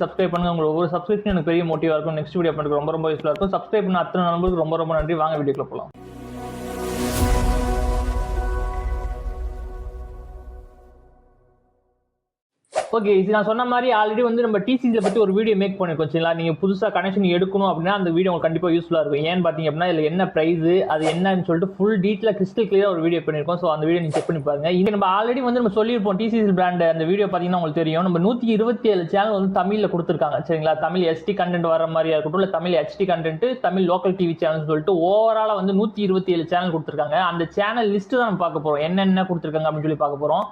Subscribe பண்ணுங்க. உங்களுக்கு ஒவ்வொரு சப்ஸ்கிரிப்ஷன் எனக்கு பெரிய மோட்டிவா இருக்கும். நெக்ஸ்ட் வீடியோ பண்ணுறது ரொம்ப யூஸ்ஃபுல்லாக இருக்கும். சப்ஸ்கிரைப் பண்ண அத்தனை நம்பருக்கு ரொம்ப நன்றி. வாங்க வீடியோக்குள்ள போகலாம். ஓகே, இது நான் சொன்ன மாதிரி ஆல்ரெடி வந்து நம்ம டிசிசியை பற்றி ஒரு வீடியோ மேக் பண்ணிருக்கோம். சரிங்களா, நீங்கள் புதுசாக கனெக்ஷன் எடுக்கணும் அப்படின்னா அந்த வீடியோ உங்களுக்கு கண்டிப்பாக யூஸ்ஃபுல்லாக இருக்கும். ஏன்னு பார்த்தீங்க அப்படின்னா இதில் என்ன ப்ரைஸ் அது என்னன்னு சொல்லிட்டு ஃபுல் டீட்டெயிலாக கிறிஸ்டல் கிளியராக ஒரு வீடியோ பண்ணியிருக்கோம். ஸோ அந்த வீடியோ நீங்கள் செக் பண்ணி பாருங்க. இங்கே நம்ம ஆல்ரெடி வந்து நம்ம சொல்லியிருப்போம் டிசிசி பிராண்ட் அந்த வீடியோ பார்த்தீங்கன்னா உங்களுக்கு தெரியும். நம்ம 127 சேனல் வந்து தமிழில் கொடுத்துருக்காங்க. சரிங்களா, தமிழ் எஸ்டி கண்டென்ட் வர மாதிரியா இருக்கட்டும், இல்லை Tamil HD content, Tamil local TV channel சொல்லிட்டு ஓவராலாக வந்து 127 சேனல் கொடுத்துருக்காங்க. அந்த சேனல் லிஸ்ட்டு தான் நம்ம பார்க்க போகிறோம். என்னென்ன கொடுத்துருக்காங்க அப்படின்னு சொல்லி பார்க்க போகிறோம்.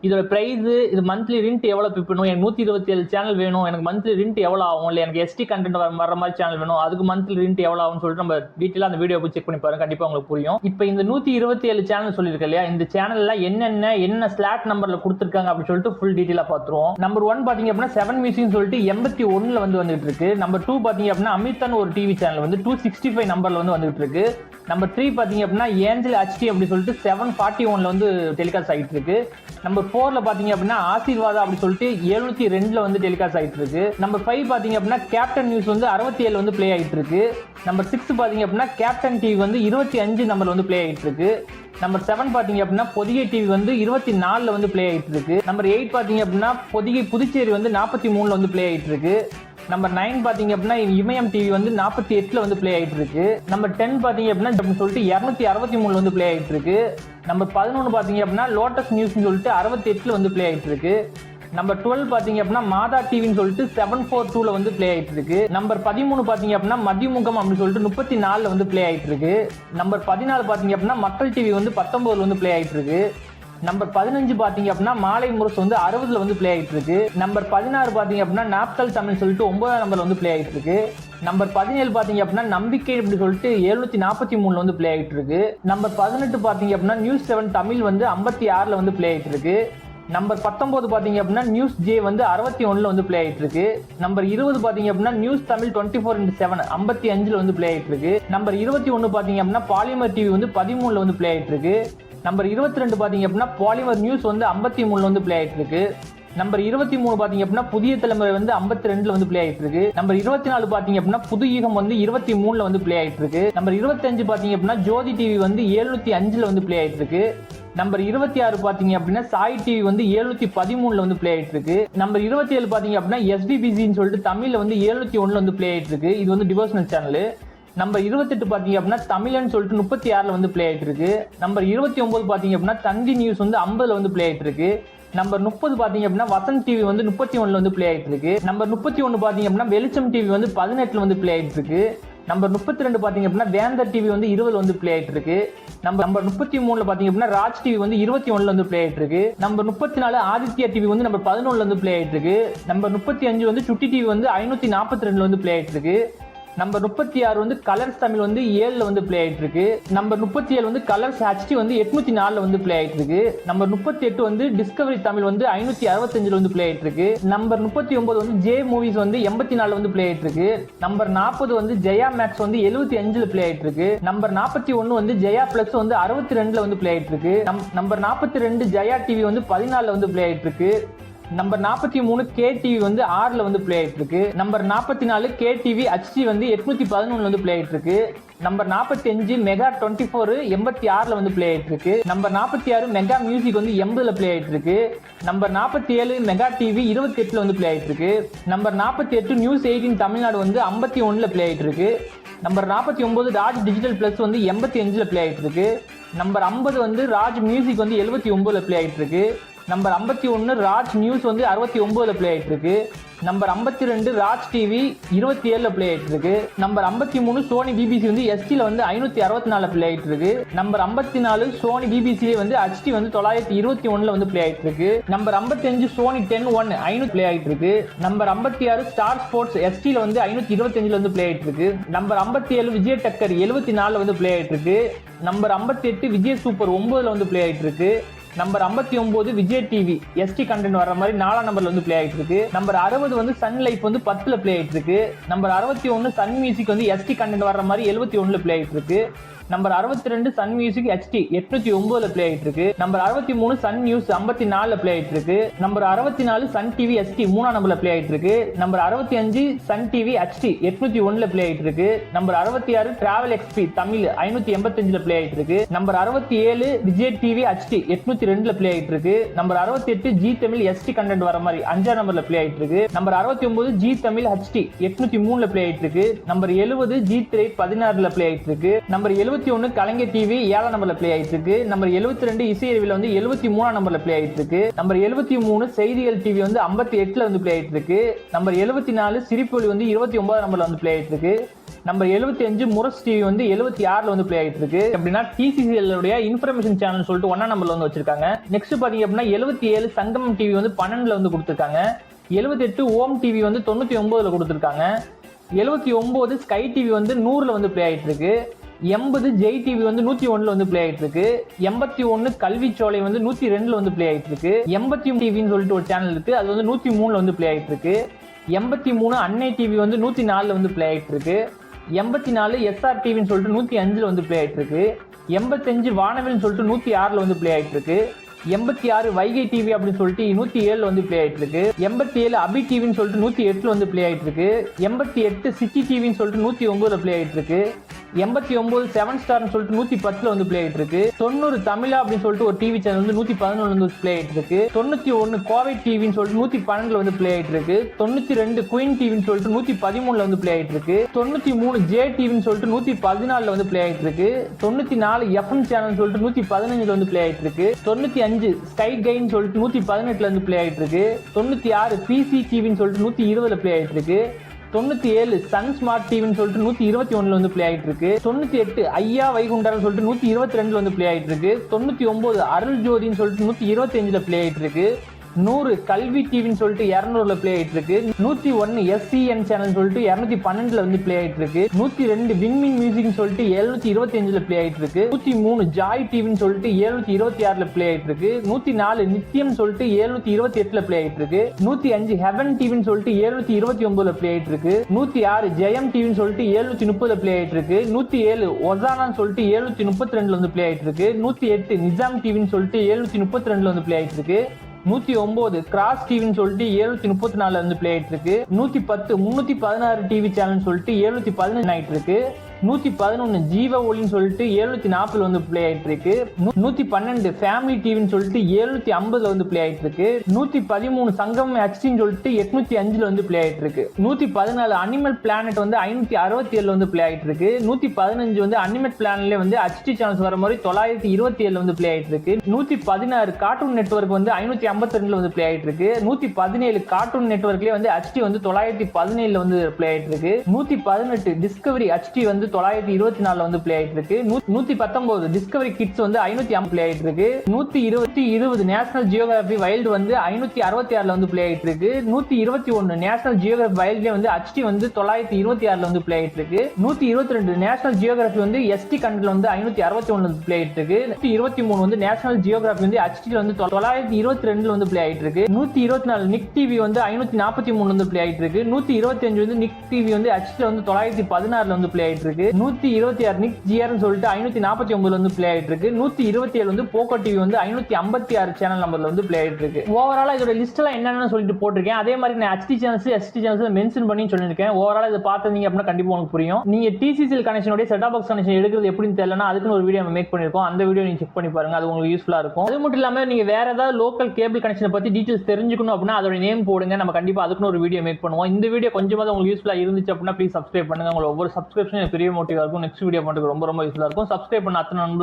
இதோட பிரைஸ், இது மந்த்லி ரெண்ட் எவ்வளோ பே பண்ணும், எனக்கு 127 சேனல் வேணும், எனக்கு மந்த்லி ரெண்ட் எவ்வளோ ஆகும், இல்லை எனக்கு எஸ்டி கண்டென்ட் வர மாதிரி சேனல் வேணும், அதுக்கு மந்த்லி ரெண்ட் எவ்வளோ ஆகும்னு சொல்லிட்டு நம்ம டீட்டெயிலாக அந்த வீடியோ போய் செக் பண்ணி பாருங்க. கண்டிப்பாக உங்களுக்கு புரியும். இப்போ இந்த 127 சேனல் சொல்லியிருக்க இல்லையா, இந்த சேனல்ல என்ன ஸ்லாட் நம்பர்ல கொடுத்துருக்காங்க அப்படின்னு சொல்லிட்டு ஃபுல் டீட்டெயிலாக பார்த்துருவோம். நம்பர் 1 பார்த்தீங்க அப்படின்னா 7 மியூசிக்னு சொல்லிட்டு 81ல வந்துட்டு இருக்கு. நம்பர் 2 பார்த்தீங்க அப்படின்னா அமிர்தான் ஒரு டிவி சேனல் வந்து 265 நம்பர்ல வந்துட்டு இருக்கு. நம்பர் 3 பார்த்தீங்க அப்படின்னா ஏஞ்சல் ஹெச்டி அப்படி சொல்லிட்டு 741ல வந்து டெலிகாஸ்ட் ஆகிட்டு இருக்கு. நம்பர் 4ல பார்த்தீங்க அப்படின்னா ஆசீர்வாதா அப்படி சொல்லிட்டு 702ல வந்து டெலிகாஸ்ட் ஆகிட்டு இருக்கு. நம்பர் 5 பார்த்தீங்க அப்படின்னா கேப்டன் நியூஸ் வந்து 67 வந்து பிளே ஆகிட்டு இருக்கு. நம்பர் 6 பார்த்தீங்க அப்படின்னா கேப்டன் டிவி வந்து 25 நம்பர் வந்து பிளே ஆகிட்டு இருக்கு. நம்பர் 7 பார்த்தீங்க அப்படின்னா பொதிகை டிவி வந்து 24ல வந்து பிளே ஆகிட்டு இருக்கு. நம்பர் 8 பார்த்தீங்க அப்படின்னா பொதிகை புதுச்சேரி வந்து 43ல வந்து பிளே ஆகிட்டு இருக்கு. நம்பர் 9 பாத்தீங்க அப்படின்னா இமயம் டிவி வந்து 48ல வந்து பிளே ஆகிட்டு இருக்கு. நம்பர் 10 பாத்தீங்க அப்படின்னா சொல்லிட்டு 263 வந்து பிளே ஆகிட்டு இருக்கு. நம்பர் 11 பாத்தீங்க அப்படின்னா லோட்டஸ் நியூஸ் சொல்லிட்டு 68ல வந்து பிளே ஆகிட்டு இருக்கு. நம்பர் 12 பாத்தீங்க அப்படின்னா மாதா டிவின்னு சொல்லிட்டு 742ல வந்து பிளே ஆகிட்டு இருக்கு. நம்பர் 13 பாத்தீங்க அப்படின்னா மதியமுகம் அப்படின்னு சொல்லிட்டு 34ல வந்து பிளே ஆகிட்டு இருக்கு. நம்பர் 14 பாத்தீங்க அப்படின்னா மக்கள் டிவி வந்து 19ல வந்து பிளே ஆகிட்டு இருக்கு. நம்பர் 15 பாத்தீங்க அப்படின்னா மாலை முரசு வந்து 60ல வந்து பிளே ஆகிட்டு இருக்கு. நம்பர் 16 பாத்தீங்க அப்படின்னா நாப்தல் தமிழ் சொல்லிட்டு 9ஆம் நம்பர்ல வந்து பிளே ஆகிட்டு இருக்கு. நம்பர் 17 பாத்தீங்க அப்படின்னா நம்பிக்கை அப்படி சொல்லிட்டு 743ல வந்து பிளே ஆகிட்டு இருக்கு. நம்பர் 18 பாத்தீங்க அப்படின்னா நியூஸ் 7 தமிழ் வந்து 56ல வந்து பிளே ஆகிட்டு இருக்கு. நம்பர் 19 பாத்தீங்க அப்படின்னா நியூஸ் ஜே வந்து 61ல வந்து பிளே ஆகிட்டு இருக்கு. நம்பர் 20 பாத்தீங்க அப்படின்னா நியூஸ் தமிழ் 24x7 55ல வந்து பிளே ஆகிட்டு இருக்கு. நம்பர் 21 பாத்தீங்க அப்படின்னா பாலிமர் டிவி வந்து 13ல வந்து பிளே ஆகிட்டு இருக்கு. நம்பர் 22 பாத்தீங்க அப்படின்னா பாலிமர் நியூஸ் வந்து 53ல வந்து பிளே ஆகிட்டு இருக்கு. நம்பர் 23 பாத்தீங்க அப்படின்னா புதிய தலைமுறை வந்து 52ல வந்து பிளே ஆகிட்டு இருக்கு. நம்பர் 24 பாத்தீங்க அப்படின்னா புது யுகம் வந்து 23ல வந்து பிளே ஆகிட்டு இருக்கு. நம்பர் 25 பாத்தீங்க அப்படின்னா ஜோதி டிவி வந்து 705ல வந்து பிளே ஆகிட்டு இருக்கு. நம்பர் 26 பாத்தீங்க அப்படின்னா சாய் டிவி வந்து 713ல வந்து பிளே ஆகிட்டு இருக்கு. நம்பர் 27 பாத்தீங்க அப்படின்னா எஸ்பிபிசின்னு சொல்லிட்டு தமிழ்ல வந்து 701ல வந்து பிளே ஆகிட்டு இருக்கு. இது வந்து டிவோஷனல் சேனல். நம்பர் 28 பாத்தீங்க அப்படின்னா தமிழன் சொல்லிட்டு 36ல வந்து பிளே ஆகிட்டு இருக்கு. நம்பர் 29 பாத்தீங்க அப்படின்னா தந்தி நியூஸ் வந்து 50ல வந்து பிளே ஆகிட்டு இருக்கு. நம்பர் 30 பாத்தீங்க அப்படின்னா வசந்த் டிவி வந்து 31ல வந்து பிளே ஆகிட்டு இருக்கு. நம்பர் 31 பாத்தீங்க அப்படின்னா வெளிச்சம் டிவி வந்து 18ல வந்து பிளே ஆகிட்டு இருக்கு. நம்பர் 32 பாத்தீங்க அப்படின்னா வேந்தர் டிவி வந்து 20ல வந்து பிளே ஆகிட்டு இருக்கு. நம்பர் 33ல பாத்தீங்க அப்படின்னா ராஜ் டிவி வந்து 21ல வந்து பிளே ஆகிட்டு இருக்கு. நம்பர் 34 ஆதித்யா டிவி வந்து நம்பர் 11ல வந்து பிளே ஆகிட்டு இருக்கு. நம்பர் 35 வந்து சுட்டி டிவி வந்து 542ல வந்து பிளே ஆகிட்டு இருக்கு. நம்பர் 36 வந்து கலர்ஸ் தமிழ் வந்து 7ல வந்து பிளே ஆகிட்டு இருக்கு. நம்பர் 37 வந்து கலர்ஸ் ஹெச்டி வந்து 804ல வந்து பிளே ஆகிட்டு இருக்கு. நம்பர் 38 வந்து டிஸ்கவரி தமிழ் வந்து 565ல வந்து பிளே ஆகிட்டு இருக்கு. நம்பர் 39 வந்து ஜே மூவிஸ் வந்து 84ல வந்து பிளே ஆகிட்டு இருக்கு. நம்பர் 40 வந்து ஜெயா மேக்ஸ் வந்து 75ல பிளே ஆகிட்டு இருக்கு. நம்பர் 41 வந்து ஜெயா பிளஸ் வந்து 62ல வந்து பிளே ஆகிட்டு இருக்கு. நம்பர் 42 ஜெயா டிவி வந்து 14ல வந்து பிளே ஆகிட்டு இருக்கு. நம்பர் 43 கே டிவி வந்து 6ல வந்து பிளே ஆகிட்டு இருக்கு. நம்பர் 44 கே டிவி ஹெச்டி வந்து 811ல வந்து பிளே ஆகிட்டு இருக்கு. நம்பர் 45 மெகா 24 86ல வந்து பிளே ஆகிட்டு இருக்கு. நம்பர் 46 மெகா மியூசிக் வந்து 80ல பிளே ஆகிட்டு இருக்கு. நம்பர் 47 மெகா டிவி 28ல வந்து பிளே ஆகிட்டு இருக்கு. நம்பர் 48 நியூஸ் 18 தமிழ்நாடு வந்து 51ல பிளே ஆகிட்டு இருக்கு. நம்பர் 49 ராஜ் டிஜிட்டல் பிளஸ் வந்து 85ல பிளே ஆகிட்டு இருக்கு. நம்பர் 50 வந்து ராஜ் மியூசிக் வந்து 79ல பிளே ஆகிட்டு இருக்கு. நம்பர் 51 ராஜ் நியூஸ் வந்து 69ல பிளே ஆகிட்டு இருக்கு. நம்பர் 52 ராஜ் டிவி 27ல பிளே ஆகிட்டு இருக்கு. நம்பர் 53 சோனி பிபிசி வந்து எஸ்டில வந்து 564ல பிளே ஆகிட்டு இருக்கு. நம்பர் 54 சோனி பிபிசிலே வந்து ஹெச்டி வந்து 921ல வந்து பிளே ஆகிட்டு இருக்கு. நம்பர் 55 சோனி 10-1 500 பிளே ஆகிட்டு இருக்கு. நம்பர் 56 ஸ்டார் ஸ்போர்ட்ஸ் எஸ்டில வந்து 525ல வந்து பிளே ஆகிட்டு இருக்கு. நம்பர் 57 விஜய் டக்கர் 74ல வந்து பிளே ஆகிட்டு இருக்கு. நம்பர் 58 விஜய் சூப்பர் 9ல வந்து பிளே ஆகிட்டு இருக்கு. Number 59 Vijay TV SD content வர மாதிரி 4ஆம் நம்பர்ல வந்து பிளே ஆகிட்டு இருக்கு. நம்பர் 60 வந்து சன் லைஃப் வந்து 10ல பிளே ஆகிட்டு இருக்கு. நம்பர் 61 சன் மியூசிக் வந்து எஸ்டி கண்டென்ட் வர மாதிரி 71ல பிளே ஆகிட்டு இருக்கு. நம்பர் 62 சன் மியூசிக் HD 809ல ப்ளே ஆயிட்டு இருக்கு. நம்பர் 63 சன் நியூஸ் 54ல ப்ளே ஆயிட்டு இருக்கு. நம்பர் 64 சன் டிவி HD 3ஆம் நம்பர்ல ப்ளே ஆயிட்டு இருக்கு. நம்பர் 65 சன் டிவி HD 801ல ப்ளே ஆயிட்டு இருக்கு. நம்பர் 66 டிராவல் XP தமிழ் 585ல ப்ளே ஆயிட்டு இருக்கு. நம்பர் 67 விஜய் டிவி HD 802ல ப்ளே ஆயிட்டு இருக்கு. Number 68 Zee Tamil SD content வர மாதிரி 5ஆம் நம்பர்ல ப்ளே ஆயிட்டு இருக்கு. நம்பர் 69 ஜி தமிழ் HD 803ல ப்ளே ஆயிட்டு இருக்கு. நம்பர் 70 ஜி திரை 16ல ப்ளே ஆயிட்டு இருக்கு. நம்பர் 71 கலைஞர் டிவி 7ஆம் நம்பர்ல ப்ளே ஆயிட்டு இருக்கு. நம்பர் 72 இசை அறிவியல் வந்து 73ஆம் நம்பர்ல ப்ளே ஆயிட்டு இருக்கு. நம்பர் 73 செய்திகள் டிவி வந்து 58ல வந்து ப்ளே ஆயிட்டு இருக்கு. நம்பர் 74 சிரிப்பொலி வந்து 29ஆம் நம்பர்ல வந்து ப்ளே ஆயிட்டு இருக்கு. நம்பர் 75 முரசு டிவி வந்து 76ல வந்து ப்ளே ஆயிட்டு இருக்கு. அப்படின்னா TCCL உடைய இன்ஃபர்மேஷன் சேனல் சொல்லிட்டு 1ஆம் நம்பர்ல வந்து வச்சிருக்காங்க. நெக்ஸ்ட் பாத்தீங்க அப்படின்னா 77 சங்கமம் டிவி வந்து 12ல வந்து கொடுத்திருக்காங்க. 78 ஓம் டிவி வந்து 99ல கொடுத்திருக்காங்க. 79 ஸ்கை டிவி வந்து 100ல வந்து ப்ளே ஆயிட்டு இருக்கு. 80 ஜெய் டிவி வந்து 101ல வந்து ப்ளே ஆயிட்டு இருக்கு. 81 கல்வி சோலை வந்து 102ல வந்து ப்ளே ஆயிட்டு இருக்கு. 80 டிவின்னு சொல்லிட்டு ஒரு சேனல் இருக்கு, அது வந்து 103ல வந்து ப்ளே ஆயிட்டு இருக்கு. 83 அன்னை டிவி வந்து 104ல வந்து ப்ளே ஆயிட்டு இருக்கு. 84 SR டிவின்னு சொல்லிட்டு 105ல வந்து ப்ளே ஆயிட்டு இருக்கு. 85 வானவில்னு சொல்லிட்டு 106ல வந்து ப்ளே ஆயிட்டு இருக்கு. 86 வைகை டிவி அப்படின்னு சொல்லிட்டு 107ல வந்து ப்ளே ஆயிட்டு இருக்கு. 87 அபி டிவின்னு சொல்லிட்டு 108ல வந்து ப்ளே ஆயிட்டு இருக்கு. 88 சிட்டி டிவின்னு சொல்லிட்டு 109ல ப்ளே ஆயிட்டு இருக்கு. 89 7 ஸ்டார்னு சொல்லிட்டு 110ல வந்து ப்ளே ஆயிட்டு இருக்கு. 90 தமிழா அப்படின்னு சொல்லிட்டு ஒரு டிவி சேனல் வந்து 111ல வந்து ப்ளே ஆயிட்டு இருக்கு. 91 கோவை டிவின்னு சொல்லிட்டு 112ல வந்து ப்ளே ஆயிட்டு இருக்கு. 92 குயின் டிவின்னு சொல்லிட்டு 113ல வந்து ப்ளே ஆயிட்டு இருக்கு. 93 ஜே டிவின்னு சொல்லிட்டு 114ல வந்து ப்ளே ஆயிட்டு இருக்கு. 94 FM சேனல் சொல்லிட்டு 115ல வந்து ப்ளே ஆயிட்டு இருக்கு. 95 ஸ்கை கைன்னு சொல்லிட்டு 118ல வந்து ப்ளே ஆயிட்டு இருக்கு. 96 பிசி டிவின்னு சொல்லிட்டு 120ல ப்ளே ஆயிட்டு இருக்கு. 97 சன் ஸ்மார்ட் டிவின்னு சொல்லிட்டு 121ல வந்து ப்ளே ஆயிட்டு இருக்கு. 98 ஐயா வைகுண்டர்னு சொல்லிட்டு 122ல வந்து ப்ளே ஆயிட்டு இருக்கு. 99 அருள் ஜோதின்னு சொல்லிட்டு 125ல ப்ளே ஆயிட்டு இருக்கு. 100 கல்வி டிவின்னு சொல்லிட்டு 200ல ப்ளே ஆயிட்டு இருக்கு. 101 SCN சேனல் சொல்லிட்டு 212ல வந்து ப்ளே ஆயிட்டு இருக்கு. 102 வின்மின் மியூசிக்னு சொல்லிட்டு 725ல ப்ளே ஆயிட்டு இருக்கு. 103 ஜாய் டிவின்னு சொல்லிட்டு 726ல ப்ளே ஆயிட்டு இருக்கு. 104 நித்தியம் சொல்லிட்டு 728ல ப்ளே ஆயிட்டு இருக்கு. 105 ஹெவன் டிவின்னு சொல்லிட்டு 729ல ப்ளே ஆயிட்டு இருக்கு. 106 ஜெயம் டிவின்னு சொல்லிட்டு 730ல ப்ளே ஆயிட்டு இருக்கு. 107 ஒசானான்னு சொல்லிட்டு 732ல வந்து ப்ளே ஆயிட்டு இருக்கு. 108 நிஜாம் டிவின்னு சொல்லிட்டு 732ல வந்து ப்ளே ஆயிட்டு இருக்கு. 109 கிராஸ் டிவின்னு சொல்லிட்டு 734ல வந்து ப்ளே ஆயிட்டு இருக்கு. 110 316 டிவி சேனல் சொல்லிட்டு 715 ஆயிட்டு இருக்கு. 111 ஜீவ ஒளின்னு சொல்லிட்டு 740ல வந்து ப்ளே ஆயிட்டு இருக்கு. 112 ஃபேமிலி டிவின்னு சொல்லிட்டு 750ல வந்து ப்ளே ஆயிட்டு இருக்கு. 113 சங்கமம் HDன்னு சொல்லிட்டு 805ல வந்து ப்ளே ஆயிட்டு இருக்கு. 114 அனிமல் பிளானட் வந்து 567ல வந்து ப்ளே ஆயிட்டு இருக்கு. 115 வந்து அனிமல் பிளானட்ல வந்து HD சேனல்ஸ் வர மாதிரி 927ல வந்து ப்ளே ஆயிட்டு இருக்கு. 116 கார்ட்டூன் நெட்வொர்க் வந்து 552ல வந்து ப்ளே ஆயிட்டு இருக்கு. 117 கார்ட்டூன் நெட்வொர்க்லயே வந்து HD வந்து 917ல வந்து ப்ளே ஆயிட்டு இருக்கு. 118 டிஸ்கவரி HD வந்து 924ல வந்து ப்ளே ஆயிட்டு இருக்கு. 119 டிஸ்கவரி கிட்ஸ் வந்து 550 ப்ளே ஆயிட்டு இருக்கு. 120 நேஷனல் ஜியோகிராபி வைல்டு வந்து 566ல வந்து ப்ளே ஆயிட்டு இருக்கு. 121 நேஷனல் ஜியோகிராபி வைல்ட்ல வந்து HD வந்து 926ல வந்து ப்ளே ஆயிட்டு இருக்கு. 122 நேஷனல் ஜியோகிராபி வந்து SD கண்டென்ட்ல வந்து 561ல வந்து ப்ளே ஆயிட்டு இருக்கு. 123 வந்து நேஷனல் ஜியோகிராபி வந்து HD வந்து 922ல வந்து ப்ளே ஆயிட்டு இருக்கு. 124 நிக் டிவி வந்து 543 வந்து ப்ளே ஆயிட்டு இருக்கு. 125 வந்து நிக் டிவி வந்து HD வந்து 916ல வந்து ப்ளே ஆயிட்டு இருக்கு. 126 நிக் ஜிஆர்னு சொல்லிட்டு 549ல வந்து ப்ளே ஆயிட்டு இருக்கு. 127 வந்து போக்கோ டிவி வந்து 556 சேனல் நம்பர்ல வந்து ப்ளே ஆயிட்டு இருக்கு. ஓவராலா இதோட லிஸ்ட் எல்லாம் என்னன்னு சொல்லிட்டு போட்டிருக்கேன். அதே மாதிரி நான் HD channels ST channels mention பண்ணி சொல்லியிருக்கேன். ஓவராலா இதை பார்த்தீங்க அப்படின்னா கண்டிப்பா உங்களுக்கு புரியும். நீங்க TCCL கனெக்ஷனோட செட் பாக்ஸ் கனெக்ஷன் எடுக்கிறது எப்படின்னு தெரியலனா அதுக்குன்னு ஒரு வீடியோ மேக் பண்ணிருக்கோம். அந்த வீடியோ நீங்க செக் பண்ணி பாருங்க, அது உங்களுக்கு யூஸ்ஃபுல்லா இருக்கும். அது மட்டும் இல்லாம நீங்க வேற ஏதாவது லோக்கல் கேபிள் கனெக்ஷன் பத்தி டீடைல்ஸ் தெரிஞ்சுக்கணும் அப்படின்னா அதோட நேம் போடுங்க, நம்ம கண்டிப்பா அதுக்குன்னு ஒரு வீடியோ மேக் பண்ணுவோம். இந்த வீடியோ கொஞ்சமாவது உங்களுக்கு யூஸ்ஃபுல்லா இருந்துச்சு அப்படின்னா ப்ளீஸ் சப்ஸ்கிரைப் பண்ணுங்க. உங்களோட ஒவ்வொரு சப்ஸ்கிரிப்ஷன் பெரிய மோட்டிவா இருக்கும். நெக்ஸ்ட் வீடியோ பண்ணுறதுக்கு ரொம்ப யூஸ்ஃபுல்லா இருக்கும். சப்ஸ்கிரைப் பண்ண அத்தனை நண்பர்கள்